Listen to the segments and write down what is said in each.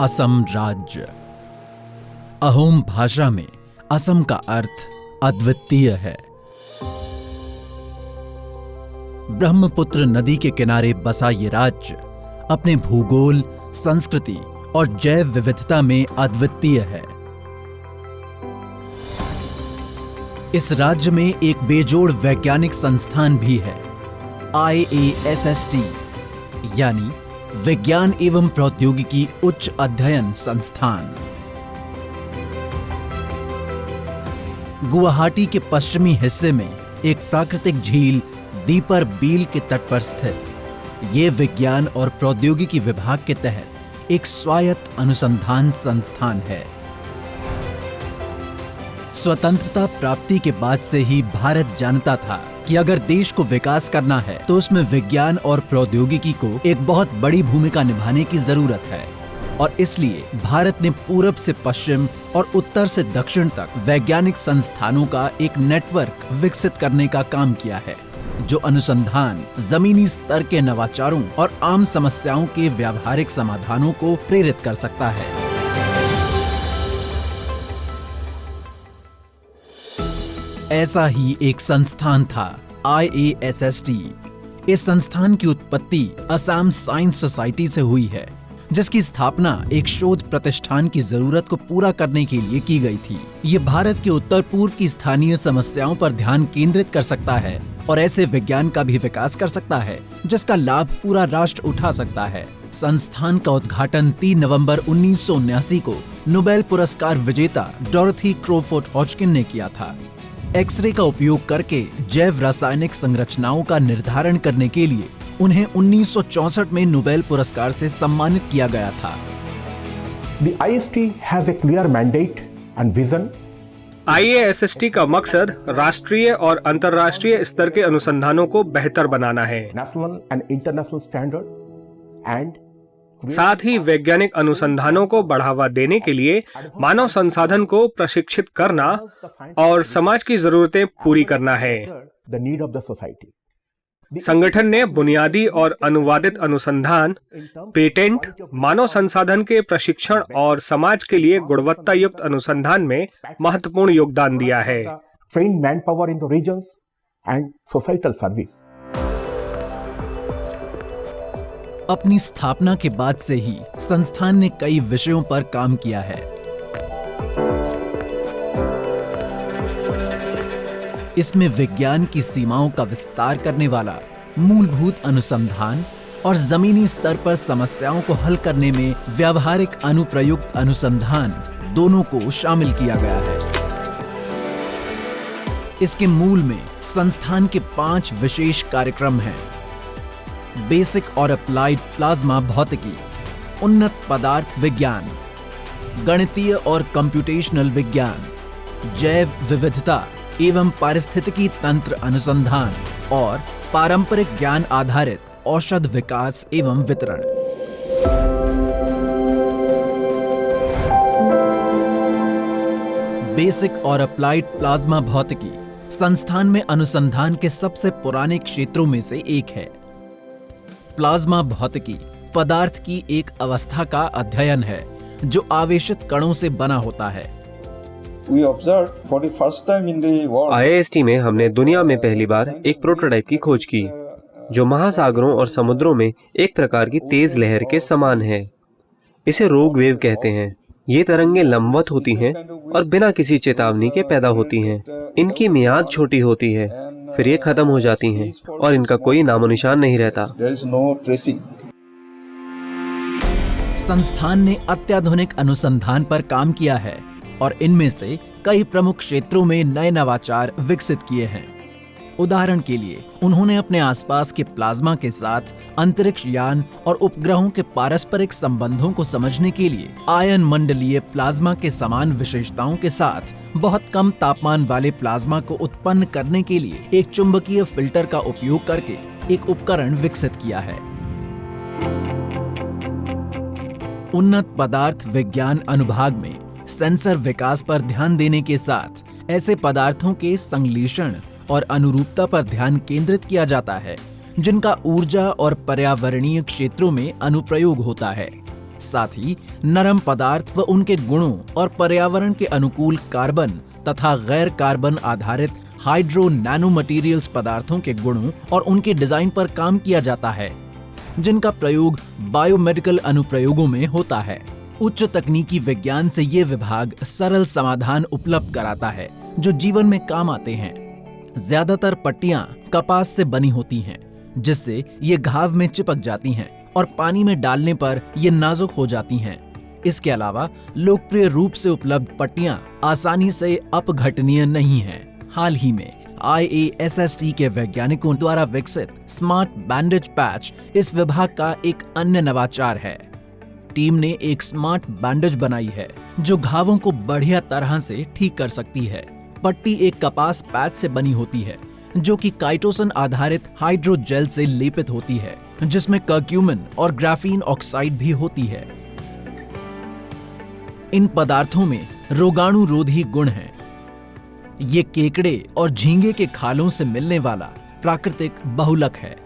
असम राज्य। अहोम भाषा में असम का अर्थ अद्वितीय है। ब्रह्मपुत्र नदी के किनारे बसा ये राज्य अपने भूगोल, संस्कृति और जैव विविधता में अद्वितीय है। इस राज्य में एक बेजोड़ वैज्ञानिक संस्थान भी है, IASST यानी विज्ञान एवं प्रौद्योगिकी उच्च अध्ययन संस्थान। गुवाहाटी के पश्चिमी हिस्से में एक प्राकृतिक झील दीपर बील के तट पर स्थित ये विज्ञान और प्रौद्योगिकी विभाग के तहत एक स्वायत्त अनुसंधान संस्थान है। स्वतंत्रता प्राप्ति के बाद से ही भारत जानता था कि अगर देश को विकास करना है तो उसमें विज्ञान और प्रौद्योगिकी को एक बहुत बड़ी भूमिका निभाने की जरूरत है, और इसलिए भारत ने पूरब से पश्चिम और उत्तर से दक्षिण तक वैज्ञानिक संस्थानों का एक नेटवर्क विकसित करने का काम किया है, जो अनुसंधान, जमीनी स्तर के नवाचारों और आम समस्याओं के व्यावहारिक समाधानों को प्रेरित कर सकता है। ऐसा ही एक संस्थान था IASST। इस संस्थान की उत्पत्ति असम साइंस सोसाइटी से हुई है, जिसकी स्थापना एक शोध प्रतिष्ठान की जरूरत को पूरा करने के लिए की गई थी। ये भारत के उत्तर पूर्व की स्थानीय समस्याओं पर ध्यान केंद्रित कर सकता है और ऐसे विज्ञान का भी विकास कर सकता है जिसका लाभ पूरा राष्ट्र उठा सकता है। संस्थान का उद्घाटन 3 नवंबर 1979 को नोबेल पुरस्कार विजेता डोरोथी क्रॉफोर्ड हॉजकिन ने किया था। एक्सरे का उपयोग करके जैव रासायनिक संरचनाओं का निर्धारण करने के लिए उन्हें 1964 में नोबेल पुरस्कार से सम्मानित किया गया था। The IST has a clear mandate and vision. IASST का मकसद राष्ट्रीय और अंतर्राष्ट्रीय स्तर के अनुसंधानों को बेहतर बनाना है। National and international standard and साथ ही वैज्ञानिक अनुसंधानों को बढ़ावा देने के लिए मानव संसाधन को प्रशिक्षित करना और समाज की जरूरतें पूरी करना है। the need of the society. संगठन ने बुनियादी और अनुवादित अनुसंधान, पेटेंट, मानव संसाधन के प्रशिक्षण और समाज के लिए गुणवत्ता युक्त अनुसंधान में महत्वपूर्ण योगदान दिया है। Trained manpower in the regions and societal service. अपनी स्थापना के बाद से ही संस्थान ने कई विषयों पर काम किया है। इसमें विज्ञान की सीमाओं का विस्तार करने वाला मूलभूत अनुसंधान और जमीनी स्तर पर समस्याओं को हल करने में व्यावहारिक अनुप्रयुक्त अनुसंधान दोनों को शामिल किया गया है। इसके मूल में संस्थान के 5 विशेष कार्यक्रम हैं। बेसिक और अप्लाइड प्लाज्मा भौतिकी, उन्नत पदार्थ विज्ञान, गणितीय और कंप्यूटेशनल विज्ञान, जैव विविधता एवं पारिस्थितिकी तंत्र अनुसंधान और पारंपरिक ज्ञान आधारित औषध विकास एवं वितरण। बेसिक और अप्लाइड प्लाज्मा भौतिकी संस्थान में अनुसंधान के सबसे पुराने क्षेत्रों में से एक है। प्लाज्मा भौतिकी पदार्थ की एक अवस्था का अध्ययन है जो आवेशित कणों से बना होता है। IAST में हमने दुनिया में पहली बार एक प्रोटोटाइप की खोज की जो महासागरों और समुद्रों में एक प्रकार की तेज लहर के समान है। इसे रोग वेव कहते हैं। ये तरंगें लंबवत होती हैं और बिना किसी चेतावनी के पैदा होती हैं। इनकी मियाद छोटी होती है, फिर ये खत्म हो जाती हैं और इनका कोई नामो निशान नहीं रहता। संस्थान ने अत्याधुनिक अनुसंधान पर काम किया है और इनमें से कई प्रमुख क्षेत्रों में नए नवाचार विकसित किए हैं। उदाहरण के लिए उन्होंने अपने आसपास के प्लाज्मा के साथ अंतरिक्ष यान और उपग्रहों के पारस्परिक संबंधों को समझने के लिए आयन मंडलीय प्लाज्मा के समान विशेषताओं के साथ बहुत कम तापमान वाले प्लाज्मा को उत्पन्न करने के लिए एक चुंबकीय फिल्टर का उपयोग करके एक उपकरण विकसित किया है। उन्नत पदार्थ विज्ञान अनुभाग में सेंसर विकास पर ध्यान देने के साथ ऐसे पदार्थों के संश्लेषण और अनुरूपता पर ध्यान केंद्रित किया जाता है जिनका ऊर्जा और पर्यावरणीय क्षेत्रों में अनुप्रयोग होता है। साथ ही नरम पदार्थ व उनके गुणों और पर्यावरण के अनुकूल कार्बन तथा गैर कार्बन आधारित हाइड्रो नैनो मटेरियल्स पदार्थों के गुणों और उनके डिजाइन पर काम किया जाता है, जिनका प्रयोग बायोमेडिकल अनुप्रयोगों में होता है। उच्च तकनीकी विज्ञान से ये विभाग सरल समाधान उपलब्ध कराता है जो जीवन में काम आते हैं। ज्यादातर पट्टियां कपास से बनी होती हैं, जिससे ये घाव में चिपक जाती हैं और पानी में डालने पर ये नाजुक हो जाती हैं। इसके अलावा लोकप्रिय रूप से उपलब्ध पट्टियां आसानी से अपघटनीय नहीं हैं। हाल ही में IASST के वैज्ञानिकों द्वारा विकसित स्मार्ट बैंडेज पैच इस विभाग का एक अन्य नवाचार है। टीम ने एक स्मार्ट बैंडेज बनाई है जो घावों को बढ़िया तरह से ठीक कर सकती है। पट्टी एक कपास पैच से बनी होती है जो कि काइटोसन आधारित हाइड्रोजेल से लेपित होती है, जिसमें कर्क्यूमिन और ग्राफीन ऑक्साइड भी होती है। इन पदार्थों में रोगाणुरोधी गुण हैं। ये केकड़े और झींगे के खालों से मिलने वाला प्राकृतिक बहुलक है।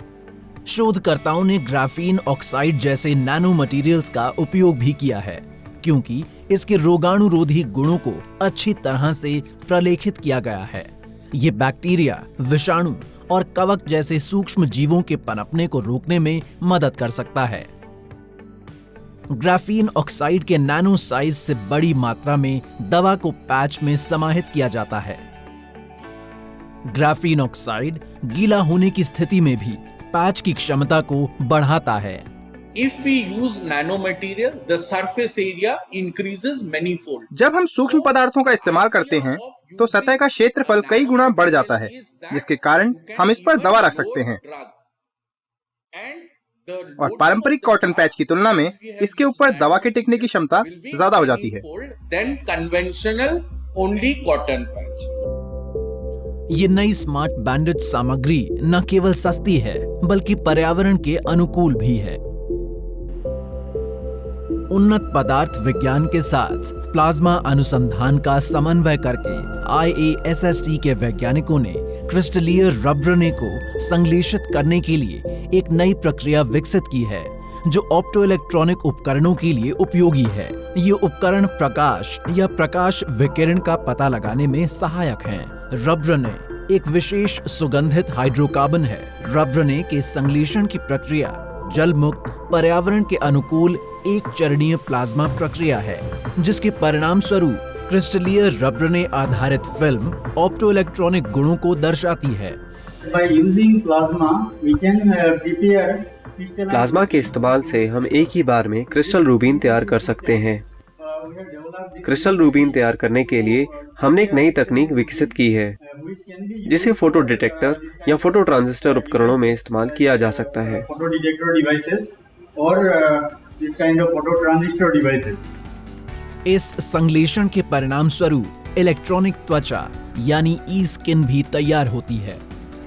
शोधकर्ताओं ने ग्राफीन ऑक्साइड जैसे नैनो मटेरियल्स का उपयोग भी किया है, क्योंकि इसके रोगाणुरोधी गुणों को अच्छी तरह से प्रलेखित किया गया है। ये बैक्टीरिया, विषाणु और कवक जैसे सूक्ष्म जीवों के पनपने को रोकने में मदद कर सकता है। ग्राफीन ऑक्साइड के नैनो साइज से बड़ी मात्रा में दवा को पैच में समाहित किया जाता है। ग्राफीन ऑक्साइड गीला होने की स्थिति में भी पैच की क्षमता को बढ़ाता है। If we use nanomaterial, the surface area increases manifold. जब हम सूक्ष्म पदार्थों का इस्तेमाल करते हैं तो सतह का क्षेत्रफल कई गुना बढ़ जाता है, जिसके कारण हम इस पर दवा रख सकते हैं। और पारंपरिक कॉटन पैच की तुलना में इसके ऊपर दवा के टिकने की क्षमता ज्यादा हो जाती है। Then conventional only cotton patch. ये नई स्मार्ट बैंडेज सामग्री न केवल सस्ती है बल्कि पर्यावरण के अनुकूल भी है। उन्नत पदार्थ विज्ञान के साथ प्लाज्मा अनुसंधान का समन्वय करके IASST के वैज्ञानिकों ने क्रिस्टलीय रबरने को संश्लेषित करने के लिए एक नई प्रक्रिया विकसित की है जो ऑप्टोइलेक्ट्रॉनिक उपकरणों के लिए उपयोगी है। ये उपकरण प्रकाश या प्रकाश विकिरण का पता लगाने में सहायक हैं। रबरने एक विशेष सुगंधित हाइड्रोकार्बन है। रबरने के संश्लेषण की प्रक्रिया जल मुक्त, पर्यावरण के अनुकूल एक चरणीय प्लाज्मा प्रक्रिया है, जिसके परिणाम स्वरूप क्रिस्टलीय रबरने आधारित फिल्म ऑप्टोइलेक्ट्रॉनिक गुणों को दर्शाती है। प्लाज्मा के इस्तेमाल से हम एक ही बार में क्रिस्टल रूबीन तैयार कर सकते हैं। क्रिस्टल रूबीन तैयार करने के लिए हमने एक नई तकनीक विकसित की है जिसे फोटो डिटेक्टर या फोटो ट्रांजिस्टर उपकरणों में इस्तेमाल किया जा सकता है। इस संश्लेषण के परिणाम स्वरूप इलेक्ट्रॉनिक त्वचा यानी ई स्किन भी तैयार होती है।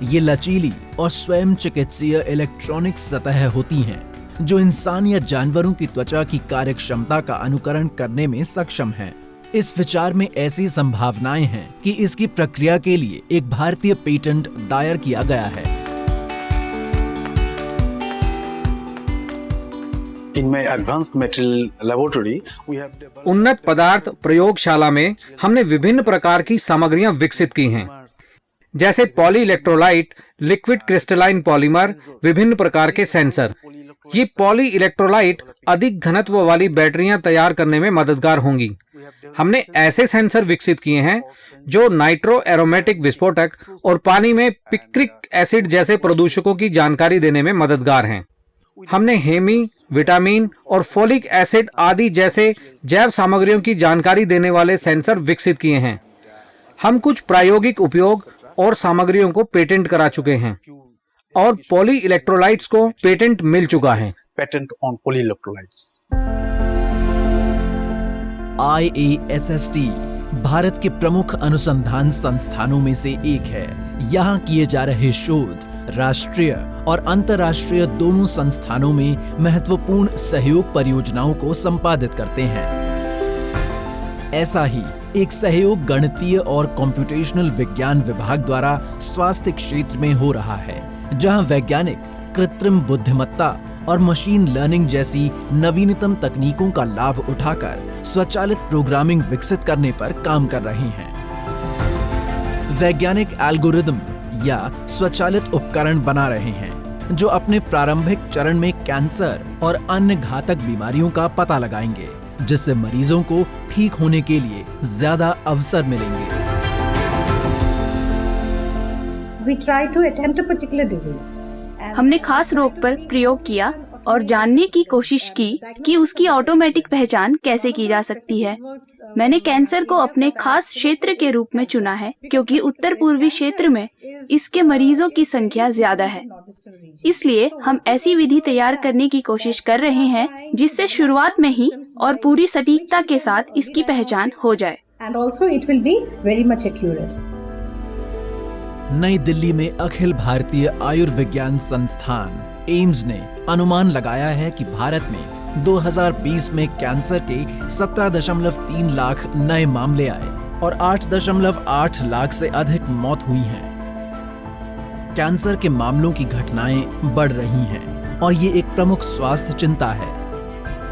ये लचीली और स्वयं चिकित्सीय इलेक्ट्रॉनिक सतह होती हैं जो इंसान या जानवरों की त्वचा की कार्यक्षमता का अनुकरण करने में सक्षम हैं। इस विचार में ऐसी संभावनाएं हैं कि इसकी प्रक्रिया के लिए एक भारतीय पेटेंट दायर किया गया है। उन्नत पदार्थ प्रयोगशाला में हमने विभिन्न प्रकार की सामग्रियां विकसित की हैं, जैसे poly electrolyte, liquid crystalline polymer, विभिन्न प्रकार के सेंसर। ये पॉली इलेक्ट्रोलाइट अधिक घनत्व वाली बैटरियां तैयार करने में मददगार होंगी। हमने ऐसे सेंसर विकसित किए हैं जो नाइट्रो एरोमेटिक विस्फोटक और पानी में पिक्रिक एसिड जैसे प्रदूषकों की जानकारी देने में मददगार हैं। हमने हेमी, विटामिन और फोलिक एसिड आदि जैसे जैव सामग्रियों की जानकारी देने वाले सेंसर विकसित किए हैं। हम कुछ प्रायोगिक उपयोग और सामग्रियों को पेटेंट करा चुके हैं और पॉली इलेक्ट्रोलाइट्स को पेटेंट मिल चुका है। Patent on poly electrolytes. IASST Bharat के प्रमुख अनुसंधान संस्थानों में से एक है। यहाँ किए जा रहे शोध राष्ट्रीय और अंतर्राष्ट्रीय दोनों संस्थानों में महत्वपूर्ण सहयोग परियोजनाओं को संपादित करते हैं। ऐसा ही एक सहयोग गणितीय और कंप्यूटेशनल विज्ञान विभाग द्वारा स्वास्थ्य क्षेत्र में हो रहा है, जहां वैज्ञानिक कृत्रिम बुद्धिमत्ता और मशीन लर्निंग जैसी नवीनतम तकनीकों का लाभ उठाकर स्वचालित प्रोग्रामिंग विकसित करने पर काम कर रहे हैं। वैज्ञानिक एल्गोरिदम या स्वचालित उपकरण बना रहे हैं जो अपने प्रारंभिक चरण में कैंसर और अन्य घातक बीमारियों का पता लगाएंगे, जिससे मरीजों को ठीक होने के लिए ज्यादा अवसर मिलेंगे। We try to attempt a particular disease. हमने खास रोग पर प्रयोग किया और जानने की कोशिश की कि उसकी ऑटोमेटिक पहचान कैसे की जा सकती है। मैंने कैंसर को अपने खास क्षेत्र के रूप में चुना है क्योंकि उत्तर पूर्वी क्षेत्र में इसके मरीजों की संख्या ज्यादा है। इसलिए हम ऐसी विधि तैयार करने की कोशिश कर रहे हैं जिससे शुरुआत में ही और पूरी सटीकता के साथ इसकी पहचान हो जाए। And also it will be very much accurate. नई दिल्ली में अखिल भारतीय आयुर्विज्ञान संस्थान एम्स ने अनुमान लगाया है कि भारत में 2020 में कैंसर के 17.3 लाख नए मामले आए और 8.8 लाख से अधिक मौत हुई हैं। कैंसर के मामलों की घटनाएं बढ़ रही हैं और ये एक प्रमुख स्वास्थ्य चिंता है।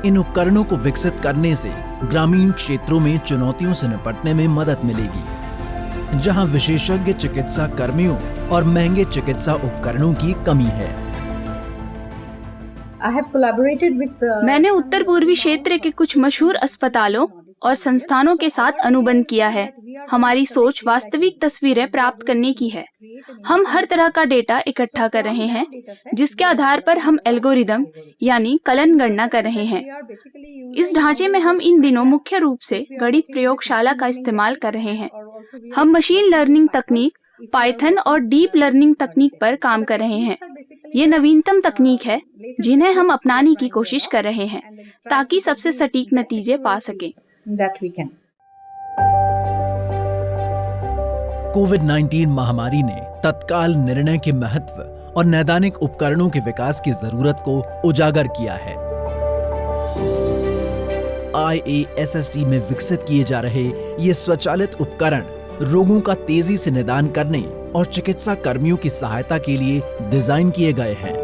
इन उपकरणों को विकसित करने से ग्रामीण क्षेत्रों में चुनौतियों से निपटने में मदद मिलेगी, जहां विशेषज्ञ चिकित्सा कर्मियों और महंगे चिकित्सा उपकरणों की कमी है। मैंने उत्तर पूर्वी क्षेत्र के कुछ मशहूर अस्पतालों और संस्थानों के साथ अनुबंध किया है। हमारी सोच वास्तविक तस्वीरें प्राप्त करने की है। हम हर तरह का डेटा इकट्ठा कर रहे हैं जिसके आधार पर हम एल्गोरिदम यानी कलन गणना कर रहे हैं। इस ढांचे में हम इन दिनों मुख्य रूप से गणित प्रयोगशाला का इस्तेमाल कर रहे हैं। हम मशीन लर्निंग तकनीक, पाइथन और डीप लर्निंग तकनीक पर काम कर रहे हैं। ये नवीनतम तकनीक है जिन्हें हम अपनाने की कोशिश कर रहे हैं ताकि सबसे सटीक नतीजे पा सकें। कोविड-19 महामारी ने तत्काल निर्णय के महत्व और नैदानिक उपकरणों के विकास की जरूरत को उजागर किया है। IASST में विकसित किए जा रहे ये स्वचालित उपकरण रोगों का तेजी से निदान करने और चिकित्सा कर्मियों की सहायता के लिए डिजाइन किए गए हैं।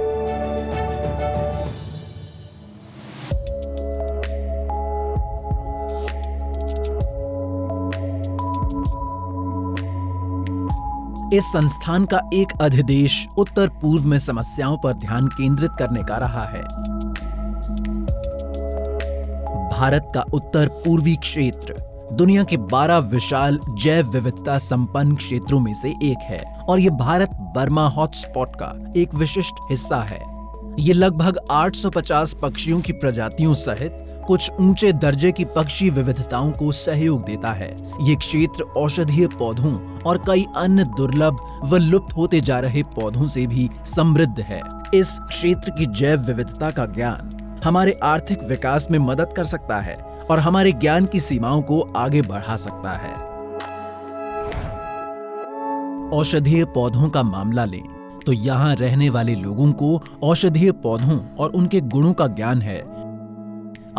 इस संस्थान का एक अधिदेश उत्तर पूर्व में समस्याओं पर ध्यान केंद्रित करने का रहा है। भारत का उत्तर पूर्वी क्षेत्र दुनिया के 12 विशाल जैव विविधता संपन्न क्षेत्रों में से एक है और ये भारत बर्मा हॉटस्पॉट का एक विशिष्ट हिस्सा है। ये लगभग 850 पक्षियों की प्रजातियों सहित कुछ ऊंचे दर्जे की पक्षी विविधताओं को सहयोग देता है। ये क्षेत्र औषधीय पौधों और कई अन्य दुर्लभ व लुप्त होते जा रहे पौधों से भी समृद्ध है। इस क्षेत्र की जैव विविधता का ज्ञान हमारे आर्थिक विकास में मदद कर सकता है और हमारे ज्ञान की सीमाओं को आगे बढ़ा सकता है। औषधीय पौधों का मामला लें तो यहाँ रहने वाले लोगों को औषधीय पौधों और उनके गुणों का ज्ञान है।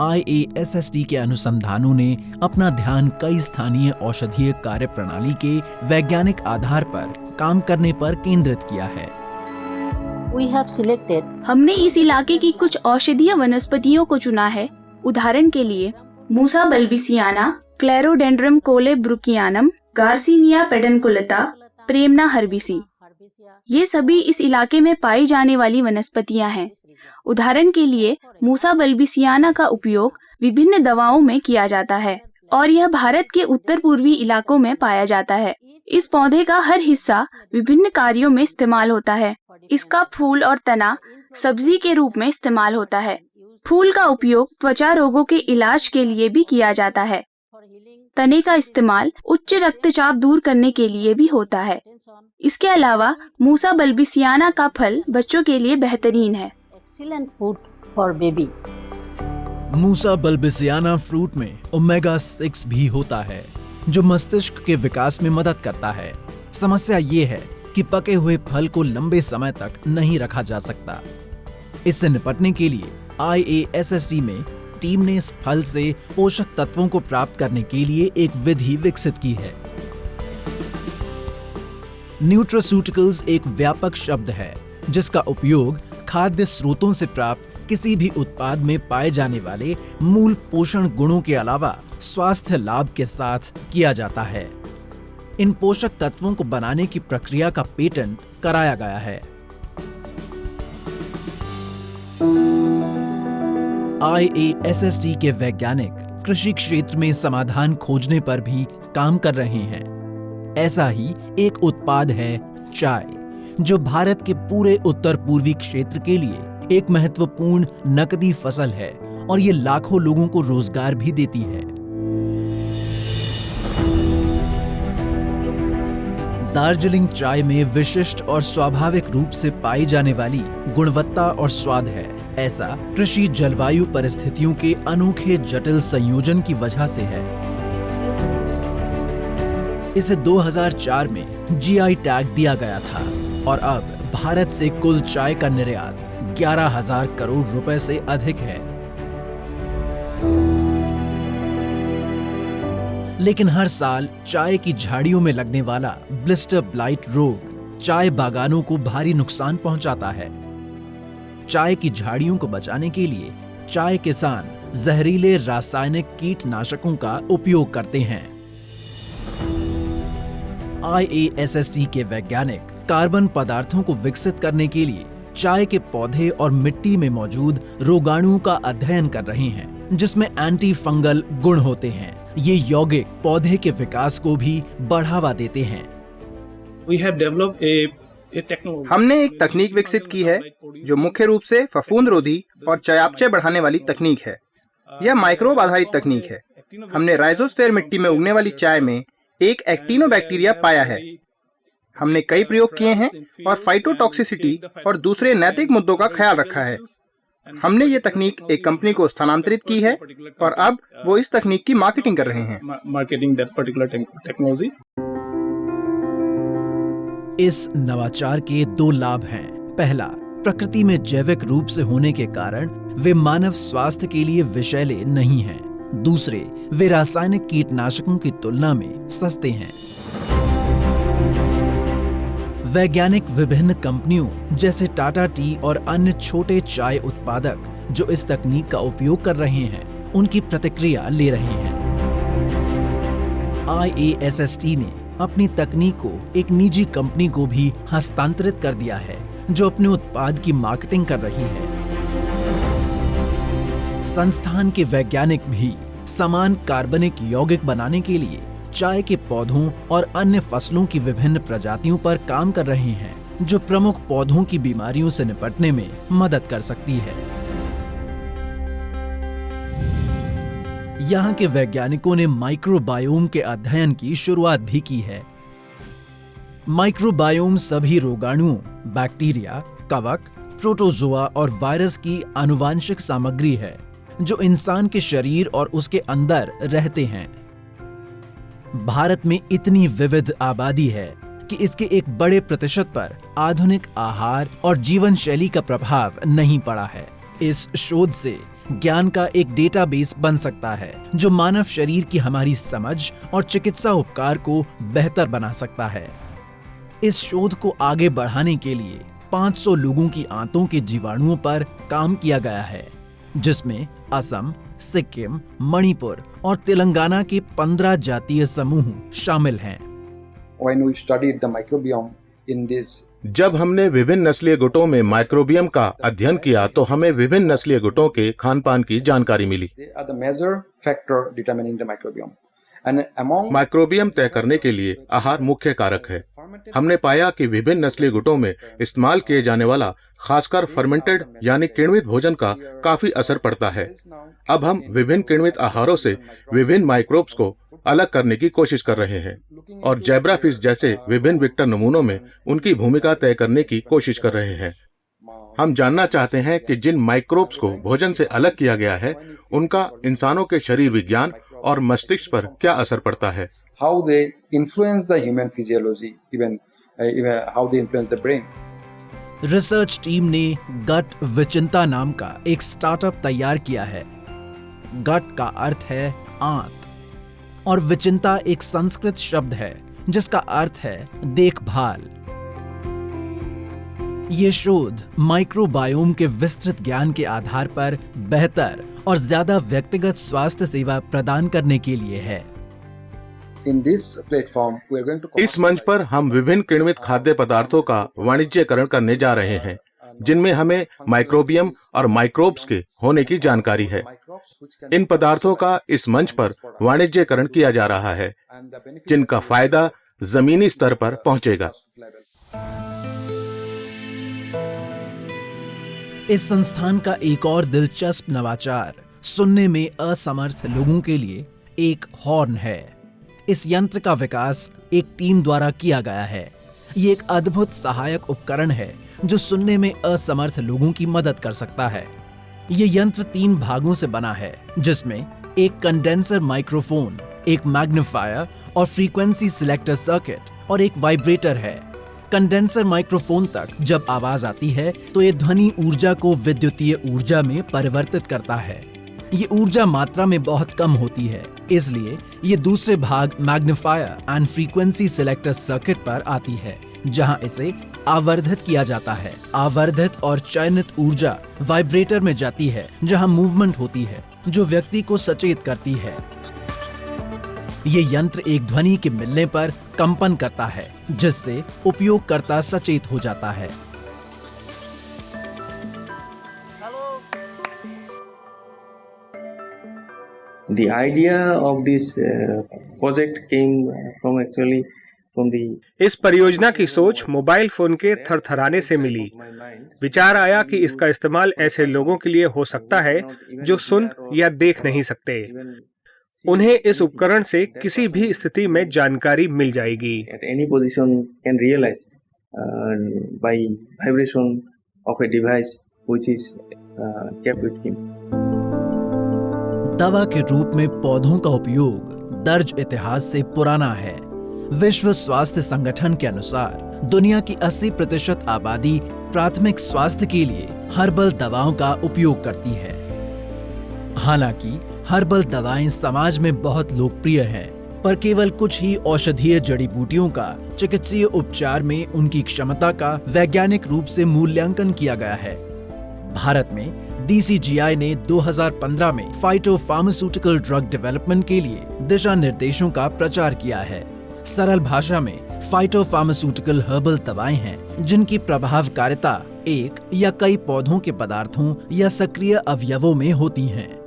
IASST के अनुसंधानों ने अपना ध्यान कई स्थानीय औषधीय कार्य प्रणाली के वैज्ञानिक आधार पर काम करने पर केंद्रित किया है। हमने इस इलाके की कुछ औषधीय वनस्पतियों को चुना है। उदाहरण के लिए मूसा बल्बिसियाना, क्लेरोडेंड्रम कोलेब्रुकियानम, गार्सिनिया पेडनकुलता, प्रेमना हर्बिसी। ये सभी इस इलाके में पाई जाने वाली वनस्पतियां हैं। उदाहरण के लिए मूसा बल्बिसियाना का उपयोग विभिन्न दवाओं में किया जाता है और यह भारत के उत्तर पूर्वी इलाकों में पाया जाता है। इस पौधे का हर हिस्सा विभिन्न कार्यों में इस्तेमाल होता है। इसका फूल और तना सब्जी के रूप में इस्तेमाल होता है। फूल का उपयोग त्वचा रोगों के इलाज के लिए भी किया जाता है। तने का इस्तेमाल उच्च रक्तचाप दूर करने के लिए भी होता है। इसके अलावा मूसा बल्बिसियाना का फल बच्चों के लिए बेहतरीन है। मूसा बल्बिसियाना फ्रूट में ओमेगा 6 भी होता है जो मस्तिष्क के विकास में मदद करता है। समस्या ये है कि पके हुए फल को लंबे समय तक नहीं रखा जा सकता। इससे निपटने के लिए IASST में टीम ने इस फल से पोषक तत्वों को प्राप्त करने के लिए एक विधि विकसित की है। न्यूट्रास्यूटिकल्स एक व्यापक शब्द है जिसका उपयोग खाद्य स्रोतों से प्राप्त किसी भी उत्पाद में पाए जाने वाले मूल पोषण गुणों के अलावा स्वास्थ्य लाभ के साथ किया जाता है। इन पोषक तत्वों को बनाने की प्रक्रिया का पेटेंट कराया गया है। IASST के वैज्ञानिक कृषि क्षेत्र में समाधान खोजने पर भी काम कर रहे हैं। ऐसा ही एक उत्पाद है चाय, जो भारत के पूरे उत्तर पूर्वी क्षेत्र के लिए एक महत्वपूर्ण नकदी फसल है और ये लाखों लोगों को रोजगार भी देती है। दार्जिलिंग चाय में विशिष्ट और स्वाभाविक रूप से पाई जाने वाली गुणवत्ता और स्वाद है। ऐसा कृषि जलवायु परिस्थितियों के अनोखे जटिल संयोजन की वजह से है। इसे 2004 में GI टैग दिया गया था और अब भारत से कुल चाय का निर्यात 11,000 करोड़ रुपए से अधिक है। लेकिन हर साल चाय की झाड़ियों में लगने वाला ब्लिस्टर ब्लाइट रोग चाय बागानों को भारी नुकसान पहुंचाता है। चाय की झाड़ियों को बचाने के लिए चाय किसान जहरीले रासायनिक कीटनाशकों का उपयोग करते हैं। IASST के वैज्ञानिक कार्बन पदार्थों को विकसित करने के लिए चाय के पौधे और मिट्टी में मौजूद रोगाणुओं का अध्ययन कर रहे हैं, जिसमें एंटी फंगल गुण होते हैं। ये यौगिक पौधे के विकास को भी बढ़ावा देते हैं। हमने एक तकनीक विकसित की है जो मुख्य रूप से फफूंद रोधी और चयापचय बढ़ाने वाली तकनीक है। यह माइक्रोब आधारित तकनीक है। हमने राइजोस्फीयर मिट्टी में उगने वाली चाय में एक एक्टिनोबैक्टीरिया पाया है। हमने कई प्रयोग किए हैं और फाइटोटॉक्सिसिटी और दूसरे नैतिक मुद्दों का ख्याल रखा है। हमने ये तकनीक एक कंपनी को स्थानांतरित की है और अब वो इस तकनीक की मार्केटिंग कर रहे हैं। इस नवाचार के 2 लाभ हैं। पहला, प्रकृति में जैविक रूप से होने के कारण वे मानव स्वास्थ्य के लिए विषैले नहीं हैं। दूसरे, वे रासायनिक कीटनाशकों की तुलना में सस्ते हैं। वैज्ञानिक विभिन्न कंपनियों जैसे टाटा टी और अन्य छोटे चाय उत्पादक जो इस तकनीक का उपयोग कर रहे हैं, उनकी प्रतिक्रिया ले रहे हैं। IASST ने अपनी तकनीक को एक निजी कंपनी को भी हस्तांतरित कर दिया है, जो अपने उत्पाद की मार्केटिंग कर रही है। संस्थान के वैज्ञानिक भी समान कार्बनिक यौगिक बनाने के लिए चाय के पौधों और अन्य फसलों की विभिन्न प्रजातियों पर काम कर रहे हैं, जो प्रमुख पौधों की बीमारियों से निपटने में मदद कर सकती है। यहाँ के वैज्ञानिकों ने माइक्रोबायोम के अध्ययन की शुरुआत भी की है। माइक्रोबायोम सभी रोगाणुओं, बैक्टीरिया, कवक, प्रोटोजोआ और वायरस की आनुवांशिक सामग्री है जो इंसान के शरीर और उसके अंदर रहते हैं। भारत में इतनी विविध आबादी है कि इसके एक बड़े प्रतिशत पर आधुनिक आहार और जीवन शैली का प्रभाव नहीं पड़ा है। इस शोध से ज्ञान का एक डेटाबेस बन सकता है जो मानव शरीर की हमारी समझ और चिकित्सा उपचार को बेहतर बना सकता है। इस शोध को आगे बढ़ाने के लिए 500 लोगों की आंतों के जीवाणुओं पर काम किया गया है, जिसमें असम, सिक्किम, मणिपुर और तेलंगाना के 15 जातीय समूह शामिल हैं। जब हमने विभिन्न नस्लीय गुटों में माइक्रोबियम का अध्ययन किया तो हमें विभिन्न नस्लीय गुटों के खान पान की जानकारी मिली। माइक्रोबियम तय करने के लिए आहार मुख्य कारक है। हमने पाया कि विभिन्न नस्लीय गुटों में इस्तेमाल किए जाने वाला खासकर फर्मेंटेड यानी किण्वित भोजन का काफी असर पड़ता है। अब हम विभिन्न किण्वित आहारों से विभिन्न माइक्रोब्स को अलग करने की कोशिश कर रहे हैं और ज़ेब्राफिश जैसे विभिन्न विक्टर नमूनों में उनकी भूमिका तय करने की कोशिश कर रहे हैं। हम जानना चाहते हैं कि जिन माइक्रोब्स को भोजन से अलग किया गया है उनका इंसानों के शरीर विज्ञान और मस्तिष्क पर क्या असर पड़ता है। How they influence the human physiology, even how they influence the brain. Research team ने गट विचिंता नाम का एक स्टार्टअप तैयार किया है। गट का अर्थ है आंत और विचिंता एक संस्कृत शब्द है जिसका अर्थ है देखभाल। ये शोध माइक्रोबायोम के विस्तृत ज्ञान के आधार पर बेहतर और ज्यादा व्यक्तिगत स्वास्थ्य सेवा प्रदान करने के लिए है। In this platform, we are going to इस मंच पर हम विभिन्न किण्वित खाद्य पदार्थों का वाणिज्यकरण करने जा रहे हैं, जिनमें हमें माइक्रोबियम और माइक्रोब्स के होने की जानकारी है। इन पदार्थों का इस मंच पर वाणिज्यकरण किया जा रहा है, जिनका फायदा जमीनी स्तर पर पहुंचेगा। इस संस्थान का एक और दिलचस्प नवाचार सुनने में असमर्थ लोगों के लिए एक हॉर्न है। इस यंत्र का विकास एक टीम द्वारा किया गया है। ये एक अद्भुत सहायक उपकरण है जो सुनने में असमर्थ लोगों की मदद कर सकता है। ये यंत्र 3 भागों से बना है, जिसमें एक कंडेंसर माइक्रोफोन, एक मैग्नीफायर और फ्रीक्वेंसी सिलेक्टर सर्किट और एक वाइब्रेटर है। कंडेंसर माइक्रोफोन तक जब आवाज आती है तो ये ध्वनि ऊर्जा को विद्युतीय ऊर्जा में परिवर्तित करता है। ये ऊर्जा मात्रा में बहुत कम होती है, इसलिए ये दूसरे भाग magnifier and frequency selector circuit पर आती है, जहां इसे आवर्धित किया जाता है। आवर्धित और चयनित ऊर्जा वाइब्रेटर में जाती है, जहां मूवमेंट होती है जो व्यक्ति को सचेत करती है। ये यंत्र एक ध्वनि के मिलने पर कंपन करता है, जिससे उपयोगकर्ता सचेत हो जाता है। The idea of this project came from actually from the इस परियोजना की सोच मोबाइल फोन के थरथराने से मिली। विचार आया कि इसका इस्तेमाल ऐसे लोगों के लिए हो सकता है जो सुन या देख नहीं सकते। उन्हें इस उपकरण से किसी भी स्थिति में जानकारी मिल जाएगी। at any position can realize by vibration of a device which is kept with him. दवा के रूप में पौधों का उपयोग दर्ज इतिहास से पुराना है। विश्व स्वास्थ्य संगठन के अनुसार दुनिया की 80% आबादी प्राथमिक स्वास्थ्य के लिए हर्बल दवाओं का उपयोग करती है। हालांकि हर्बल दवाएं समाज में बहुत लोकप्रिय हैं, पर केवल कुछ ही औषधीय जड़ी बूटियों का चिकित्सीय उपचार में उनकी क्षमता का वैज्ञानिक रूप से मूल्यांकन किया गया है। भारत में DCGI ने 2015 में फाइटोफार्मास्यूटिकल ड्रग डेवलपमेंट के लिए दिशा निर्देशों का प्रचार किया है। सरल भाषा में फाइटोफार्मास्यूटिकल हर्बल दवाएं हैं जिनकी प्रभावकारिता एक या कई पौधों के पदार्थों या सक्रिय अवयवों में होती हैं।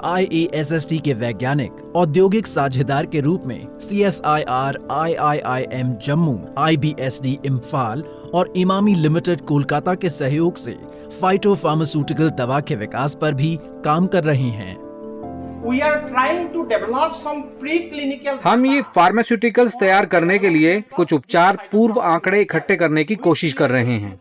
IASST के वैज्ञानिक औद्योगिक साझेदार के रूप में CSIR, IIIM Jammu, IBSD Imphal और इमामी लिमिटेड कोलकाता के सहयोग से फाइटोफार्मास्यूटिकल दवा के विकास पर भी काम कर रहे हैं। हम ये फार्मास्यूटिकल्स तैयार करने के लिए कुछ उपचार पूर्व आंकड़े इकट्ठे करने की कोशिश कर रहे हैं।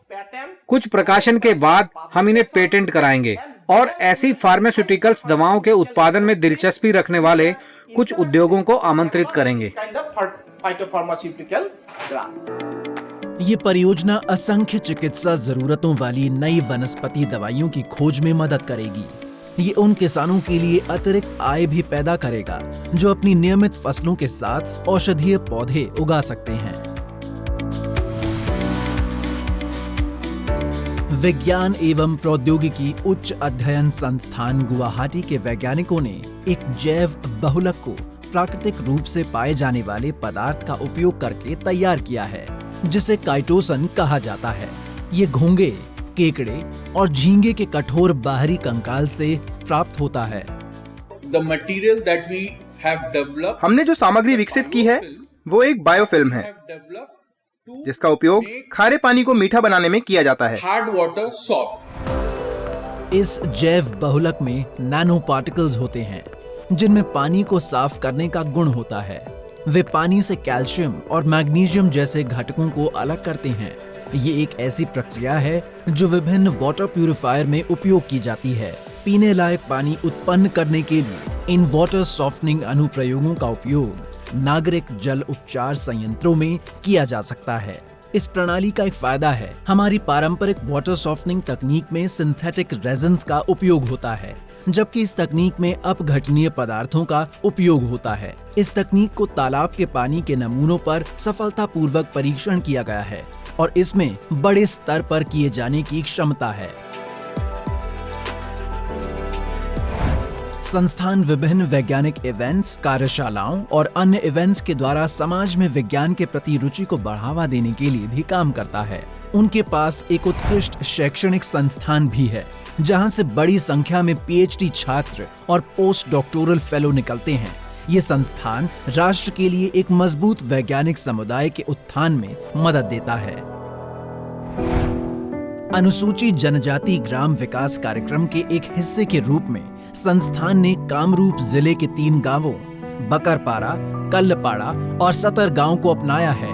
कुछ प्रकाशन के बाद हम इन्हें पेटेंट कराएंगे और ऐसी फार्मास्यूटिकल्स दवाओं के उत्पादन में दिलचस्पी रखने वाले कुछ उद्योगों को आमंत्रित करेंगे। ये परियोजना असंख्य चिकित्सा जरूरतों वाली नई वनस्पति दवाइयों की खोज में मदद करेगी। ये उन किसानों के लिए अतिरिक्त आय भी पैदा करेगा जो अपनी नियमित फसलों के साथ औषधीय पौधे उगा सकते हैं। विज्ञान एवं प्रौद्योगिकी उच्च अध्ययन संस्थान गुवाहाटी के वैज्ञानिकों ने एक जैव बहुलक को प्राकृतिक रूप से पाए जाने वाले पदार्थ का उपयोग करके तैयार किया है, जिसे काइटोसन कहा जाता है। ये घोंगे, केकड़े और झींगे के कठोर बाहरी कंकाल से प्राप्त होता है। The material that we have developed, हमने जो सामग्री विकसित की है वो एक बायोफिल्म है, जिसका उपयोग खारे पानी को मीठा बनाने में किया जाता है। hard water soft. इस जैव बहुलक में नैनो पार्टिकल्स होते हैं जिनमें पानी को साफ करने का गुण होता है। वे पानी से कैल्शियम और मैग्नीशियम जैसे घटकों को अलग करते हैं। ये एक ऐसी प्रक्रिया है जो विभिन्न वाटर प्यूरिफायर में उपयोग की जाती है। पीने लायक पानी उत्पन्न करने के लिए इन वाटर सॉफ्टनिंग अनुप्रयोगों का उपयोग नागरिक जल उपचार संयंत्रों में किया जा सकता है। इस प्रणाली का एक फायदा है, हमारी पारंपरिक वाटर सॉफ्टनिंग तकनीक में सिंथेटिक रेजिन्स का उपयोग होता है, जबकि इस तकनीक में अपघटनीय पदार्थों का उपयोग होता है। इस तकनीक को तालाब के पानी के नमूनों पर सफलतापूर्वक परीक्षण किया गया है और इसमें बड़े स्तर पर किए जाने की क्षमता है। संस्थान विभिन्न वैज्ञानिक इवेंट्स, कार्यशालाओं और अन्य इवेंट्स के द्वारा समाज में विज्ञान के प्रति रुचि को बढ़ावा देने के लिए भी काम करता है। उनके पास एक उत्कृष्ट शैक्षणिक संस्थान भी है, जहां से बड़ी संख्या में पीएचडी छात्र और पोस्ट डॉक्टोरल फेलो निकलते हैं। ये संस्थान राष्ट्र के लिए एक मजबूत वैज्ञानिक समुदाय के उत्थान में मदद देता है। अनुसूचित जनजाति ग्राम विकास कार्यक्रम के एक हिस्से के रूप में संस्थान ने कामरूप जिले के 3 गांवों बकरपारा, कल्लपाड़ा और सतर गांव को अपनाया है।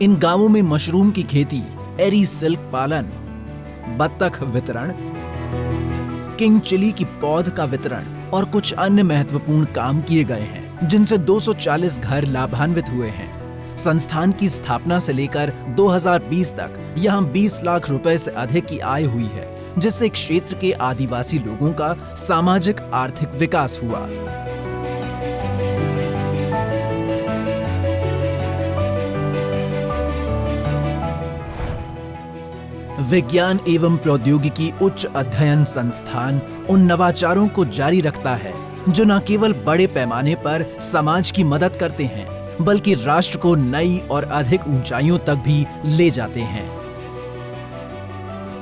इन गांवों में मशरूम की खेती, एरी सिल्क पालन, बत्तख वितरण, किंग चिली की पौध का वितरण और कुछ अन्य महत्वपूर्ण काम किए गए हैं, जिनसे 240 घर लाभान्वित हुए हैं। संस्थान की स्थापना से लेकर 2020 तक यहां 20 लाख रुपए से अधिक की आय हुई है, जिससे क्षेत्र के आदिवासी लोगों का सामाजिक आर्थिक विकास हुआ। विज्ञान एवं प्रौद्योगिकी उच्च अध्ययन संस्थान उन नवाचारों को जारी रखता है जो न केवल बड़े पैमाने पर समाज की मदद करते हैं, बल्कि राष्ट्र को नई और अधिक ऊंचाइयों तक भी ले जाते हैं।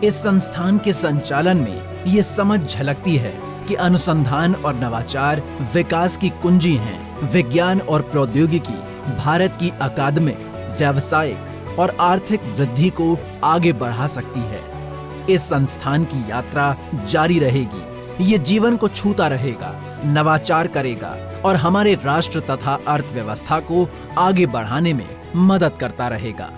इस संस्थान के संचालन में ये समझ झलकती है कि अनुसंधान और नवाचार विकास की कुंजी हैं। विज्ञान और प्रौद्योगिकी भारत की अकादमिक, व्यावसायिक और आर्थिक वृद्धि को आगे बढ़ा सकती है। इस संस्थान की यात्रा जारी रहेगी। ये जीवन को छूता रहेगा, नवाचार करेगा और हमारे राष्ट्र तथा अर्थव्यवस्था को आगे बढ़ाने में मदद करता रहेगा।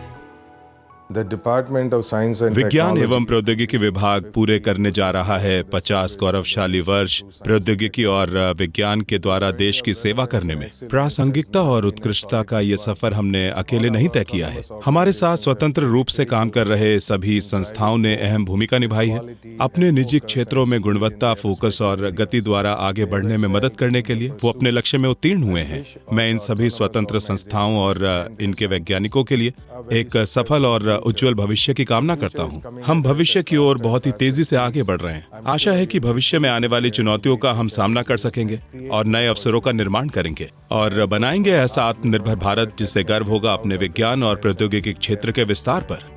विज्ञान एवं प्रौद्योगिकी विभाग पूरे करने जा रहा है 50 गौरवशाली वर्ष। प्रौद्योगिकी और विज्ञान के द्वारा देश की सेवा करने में प्रासंगिकता और उत्कृष्टता का ये सफर हमने अकेले नहीं तय किया है। हमारे साथ स्वतंत्र रूप से काम कर रहे सभी संस्थाओं ने अहम भूमिका निभाई है। अपने निजी क्षेत्रों में गुणवत्ता, फोकस और गति द्वारा आगे बढ़ने में मदद करने के लिए वो अपने लक्ष्य में उत्तीर्ण हुए हैं। मैं इन सभी स्वतंत्र संस्थाओं और इनके वैज्ञानिकों के लिए एक सफल और उज्जवल भविष्य की कामना करता हूं। हम भविष्य की ओर बहुत ही तेजी से आगे बढ़ रहे हैं। आशा है कि भविष्य में आने वाली चुनौतियों का हम सामना कर सकेंगे और नए अवसरों का निर्माण करेंगे और बनाएंगे ऐसा आत्मनिर्भर भारत जिसे गर्व होगा अपने विज्ञान और प्रौद्योगिकी क्षेत्र के विस्तार पर।